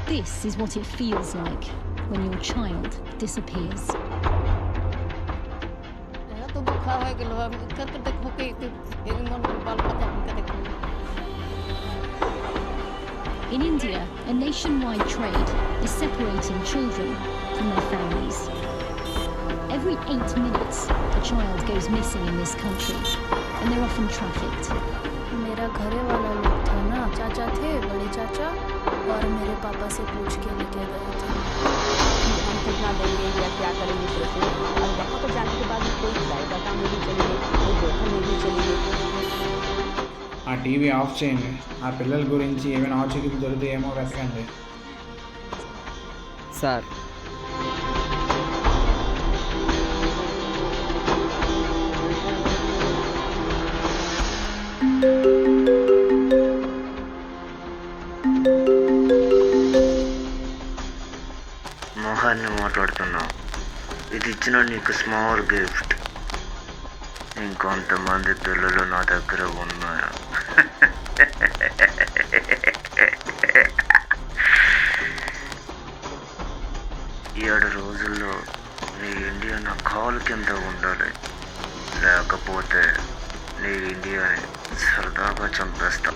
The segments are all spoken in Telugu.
This is what it feels like when your child disappears. In India, a nationwide trade is separating children from their families. Every 8 minutes, a child goes missing in this country, and they're often trafficked. मेरा घरे वाला लोग था ना, चाचा थे, बड़े चाचा, और मेरे पापा से पूछ के लेके गए थे। हम कितना देंगे या क्या करेंगे सोचे, और वहाँ पर जाने के बाद कोई किराए का काम में भी चली गई, कोई जोखिम में भी चली गई। ఆ టీవీ ఆఫ్ చేయండి. ఆ పిల్లల గురించి ఏమైనా ఆచూకీలు దొరికితే వెతకండి. సార్ మొహాన్ని మాట్లాడుతున్నావు. ఇది ఇచ్చిన నీకు స్మాల్ గిఫ్ట్. ఇంకొంతమంది పిల్లలు నా దగ్గర ఉన్నారు. 7 రోజుల్లో నీ ఇండియా నా కాలు కింద ఉండాలి, లేకపోతే నీ ఇండియాని సరదాగా చంపేస్తా.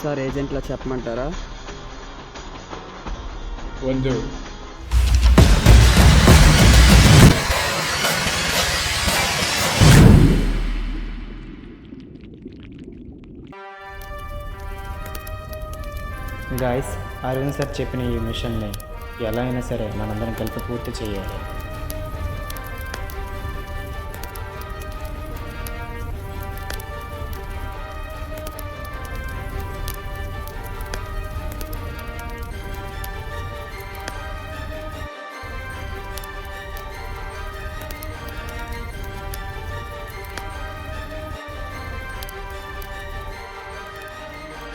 సార్ ఏజెంట్లా చెప్పమంటారా? వద్దు. గాయస్, అరవింద్ సార్ చెప్పిన ఈ మిషన్ని ఎలా అయినా సరే మనందరం కలిపి పూర్తి చేయాలి.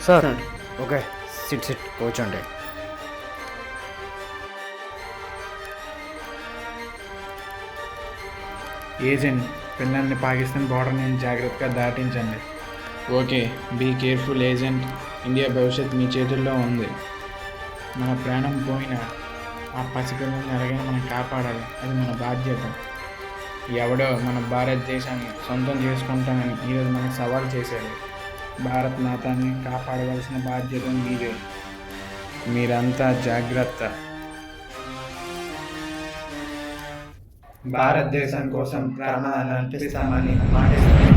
సార్ ఓకే, సిట్ కూర్చోండి. ఏజెంట్, పిల్లల్ని పాకిస్తాన్ బార్డర్ నుంచి జాగ్రత్తగా దాటించండి. Okay, be careful agent. India భవిష్యత్ మీ చేతుల్లో ఉంది. మన ప్రాణం పోయినా ఆ పసిపిల్లల్ని ఎలాగైనా మనం కాపాడాలి. అది మన బాధ్యత. ఎవడో మన భారతదేశాన్ని సొంతం చేసుకుంటామని ఈరోజు మనకు సవాల్ చేశాడు. భారత్ మాతాన్ని కాపాడవలసిన బాధ్యత మీదే. మీరంతా జాగ్రత్త. భారతదేశం కోసం ప్రాణాలు అర్పిస్తామని మాటిస్తున్నాం.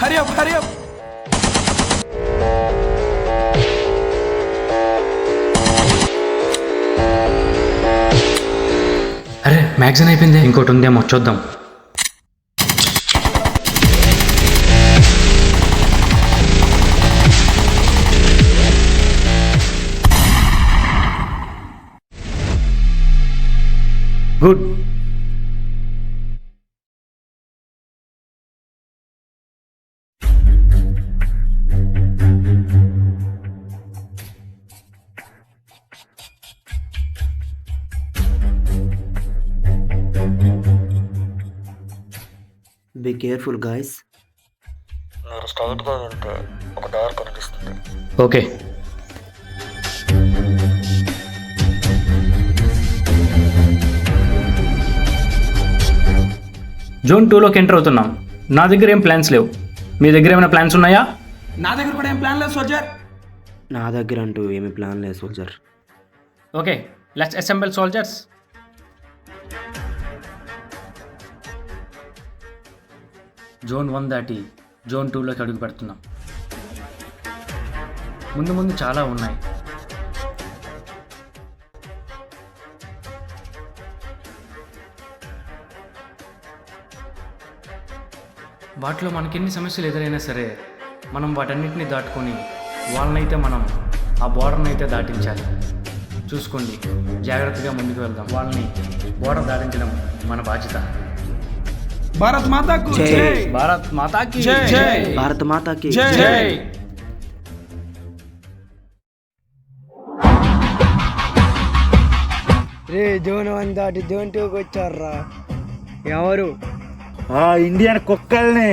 Hurry up hurry up. అరే మ్యాగజైన్ అయిపోయింది, ఇంకోటి ఉందేమో చూద్దాం. గుడ్. Be careful guys. మీరు స్ట్రైట్గా వెళ్తే ఒక దారి కనిపిస్తుంది. ఓకే. జోన్ 2లోకి ఎంటర్ అవుతున్నాం. నా దగ్గర ఏం ప్లాన్స్ లేవు, మీ దగ్గర ఏమైనా ప్లాన్స్ ఉన్నాయా? నా దగ్గర కూడా ఏం ప్లాన్ లేదు సోల్జర్. నా దగ్గర అంటూ ఏమీ ప్లాన్ లేదు soldier. Okay, let's assemble soldiers. Zone 1 దాటి జోన్ 2లోకి అడుగు పెడుతున్నాం. ముందు ముందు చాలా ఉన్నాయి. వాటిలో మనకెన్ని సమస్యలు ఎదురైనా సరే మనం వాటన్నిటిని దాటుకొని వాళ్ళనైతే మనం ఆ బోర్డర్ని అయితే దాటించాలి. చూసుకోండి, జాగ్రత్తగా ముందుకు వెళ్దాం. వాళ్ళని బోర్డర్ దాటించడం మన బాధ్యత. భారత్ మాతాకు జై. జై. భారత్ మాతాకి జై. జై. భారత మాతాకి జై. జై. రే జోన్ 1 దాటి జోన్ 2కి వచ్చారా? ఎవరు? ఆ ఇండియన్ కుక్కల్ని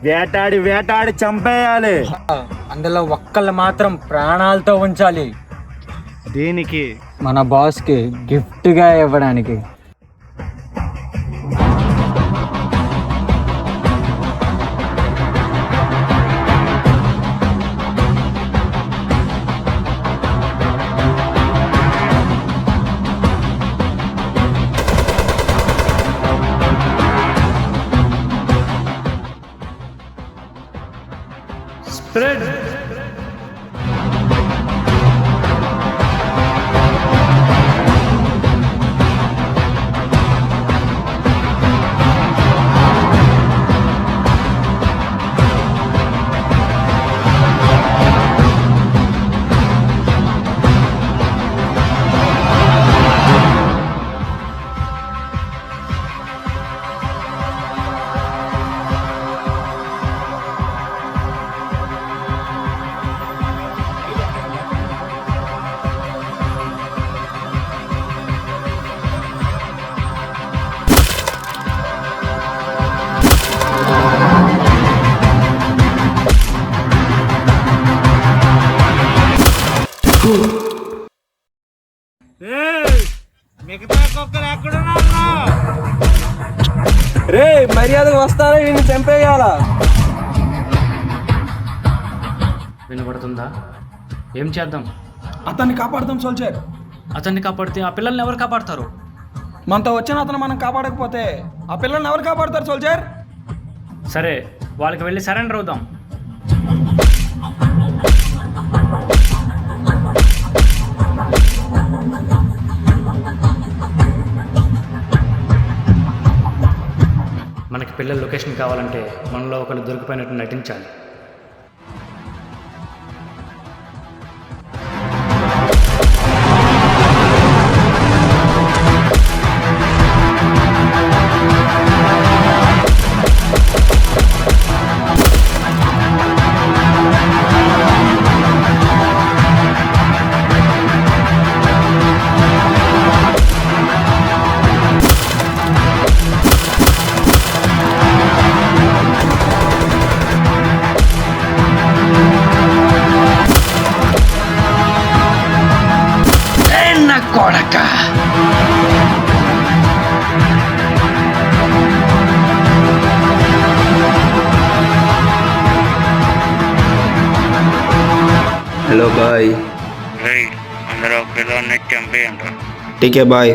వేటాడి వేటాడి చంపేయాలి. అందులో ఒక్కళ్ళు మాత్రం ప్రాణాలతో ఉంచాలి. దీనికి మన బాస్కి గిఫ్ట్గా ఇవ్వడానికి. స్ప్రెడ్. మిగతా కుక్కలు ఎక్కడున్నా? రే మర్యాదగా వస్తారా? వీడిని చంపేయాలా? వినబడుతుందా? ఏం చేద్దాం? అతన్ని కాపాడుతాం సోల్జర్. అతన్ని కాపాడితే ఆ పిల్లల్ని ఎవరు కాపాడతారు? మనతో వచ్చిన అతను మనం కాపాడకపోతే ఆ పిల్లల్ని ఎవరు కాపాడతారు సోల్జర్? సరే, వాళ్ళకి వెళ్ళి సరెండర్ అవుదాం. మనకి పిల్లల లొకేషన్ కావాలంటే మనలో ఒకరు దొరికిపోయినట్టు నటించాలి. Hello bye. అందరూ పిల్లల్ని చంపేయండి. ठीक है बाय.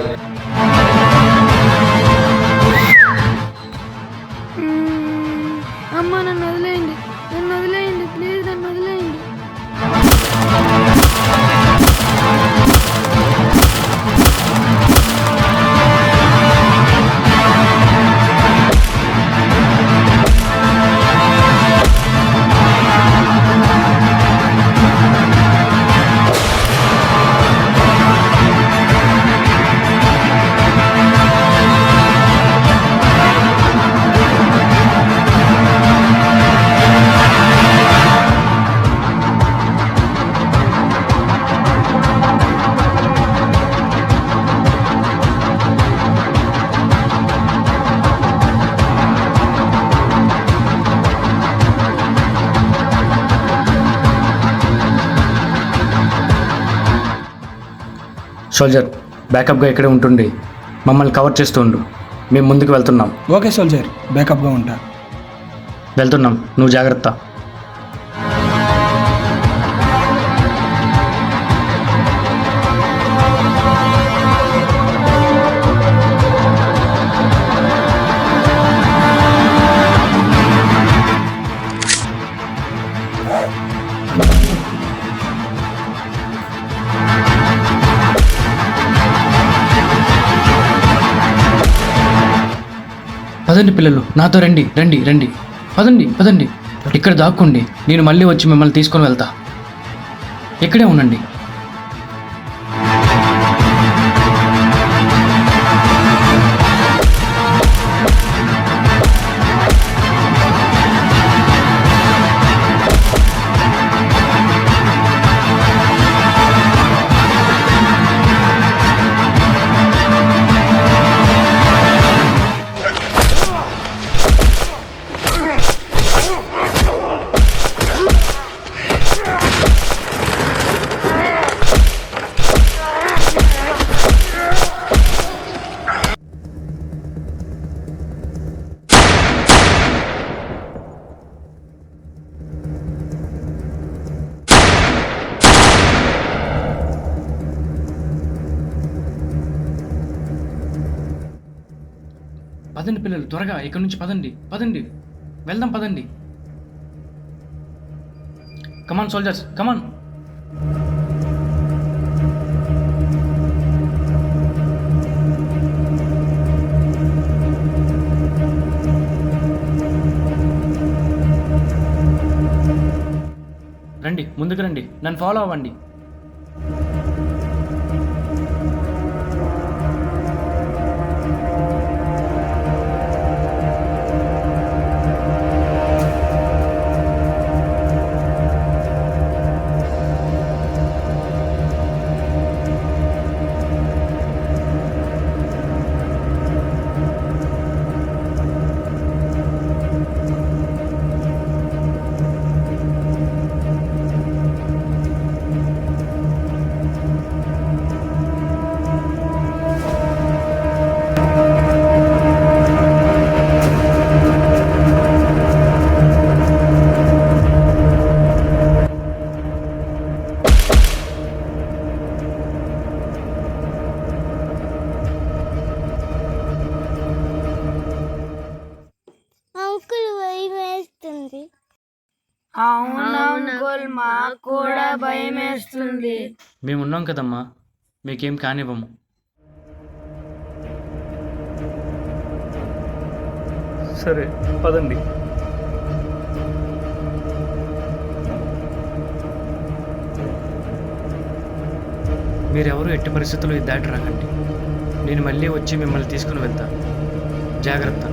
అమ్మ నన్ను వదిలేయండి. నన్ను వదిలేయండి, ప్లీజ్ నన్ను వదిలేయండి. సోల్జర్, బ్యాకప్గా ఇక్కడే ఉంటుండి మమ్మల్ని కవర్ చేస్తూ ఉండు. మేము ముందుకు వెళ్తున్నాం. ఓకే సోల్జర్, బ్యాకప్గా ఉంటా. వెళ్తున్నాం, నువ్వు జాగ్రత్త. పదండి పిల్లలు, నాతో రండి రండి రండి. పదండి పదండి, ఇక్కడ దాక్కోండి. నేను మళ్ళీ వచ్చి మిమ్మల్ని తీసుకొని వెళ్తా. ఇక్కడే ఉండండి. పదండి పిల్లలు, త్వరగా ఇక్కడ నుంచి పదండి పదండి, వెళ్దాం పదండి. కమాన్ సోల్జర్స్, కమాన్. రండి, ముందుకు రండి, నన్ను ఫాలో అవ్వండి. మేమున్నాం కదమ్మా, మీకేం కానివ్వము. సరే పదండి. మీరెవరూ ఎట్టి పరిస్థితుల్లో ఇది దాటి రాకండి. నేను మళ్ళీ వచ్చి మిమ్మల్ని తీసుకుని వెళ్తా. జాగ్రత్త.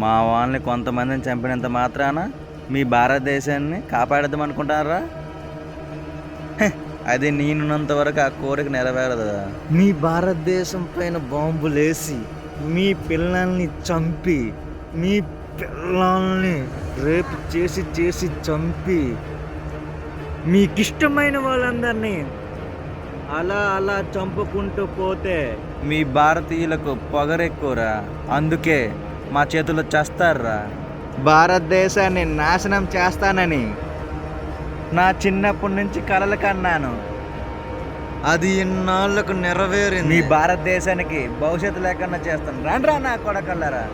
మా వాళ్ళని కొంతమందిని చంపినంత మాత్రాన మీ భారతదేశాన్ని కాపాడదాం అనుకుంటారా? అది నేనున్నంత వరకు ఆ కోరిక నెరవేరదు. మీ భారతదేశం పైన బాంబులేసి మీ పిల్లల్ని చంపి, మీ పిల్లల్ని రేపు చేసి చేసి చంపి, మీకిష్టమైన వాళ్ళందరినీ అలా అలా చంపుకుంటూ పోతే మీ భారతీయులకు పొగరెక్కువరా. అందుకే మా చేతుల్లో చేస్తారా? భారతదేశాన్ని నాశనం చేస్తానని నా చిన్నప్పటి నుంచి కలలు కన్నాను. అది ఇన్నాళ్ళకు నెరవేరింది. మీ భారతదేశానికి భవిష్యత్తు లేకుండా చేస్తాను. రండ్రా నా కొడకల్లారా.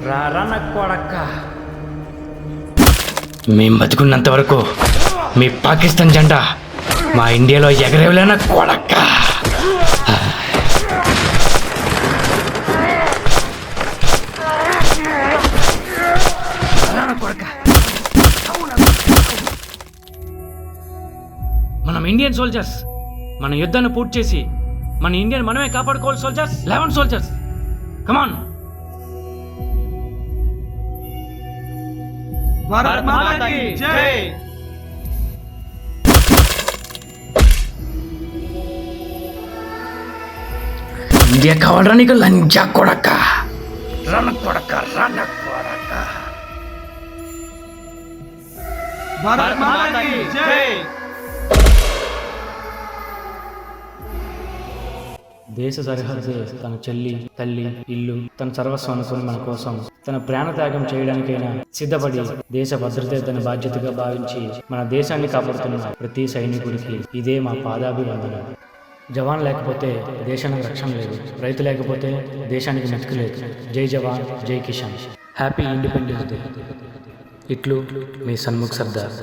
రారా నా కొడక్క. మేం బతుకున్నంత వరకు మీ పాకిస్తాన్ జెండా మా ఇండియాలో ఎగరేవలేనా కొడక్క. మనం ఇండియన్ సోల్జర్స్. మన యుద్ధాన్ని పూర్తి చేసి మన ఇండియన్ మనమే కాపాడుకోవాలి సోల్జర్స్. 11 సోల్జర్స్, కమాన్. భారత్ మాతా కీ జై. ఇండియా కావాలరా నీకు లంజా కొడక. రన కొడక, రన కొడక. భారత్ మాతా కీ జై. దేశ సరిహద్దు తన చెల్లి, తల్లి, ఇల్లు, తన సర్వస్వం అనుకుని మన కోసం తన ప్రాణత్యాగం చేయడానికైనా సిద్ధపడి దేశ భద్రతే తన బాధ్యతగా భావించి మన దేశాన్ని కాపాడుతున్న ప్రతి సైనికుడికి ఇదే మా పాదాభివందనం. జవాన్ లేకపోతే దేశానికి రక్షణ లేదు, రైతు లేకపోతే దేశానికి మెతుకు లేదు. జై జవాన్, జై కిసాన్. Happy independence day. ఇట్లు మీ సన్ముఖ్ సర్దార్.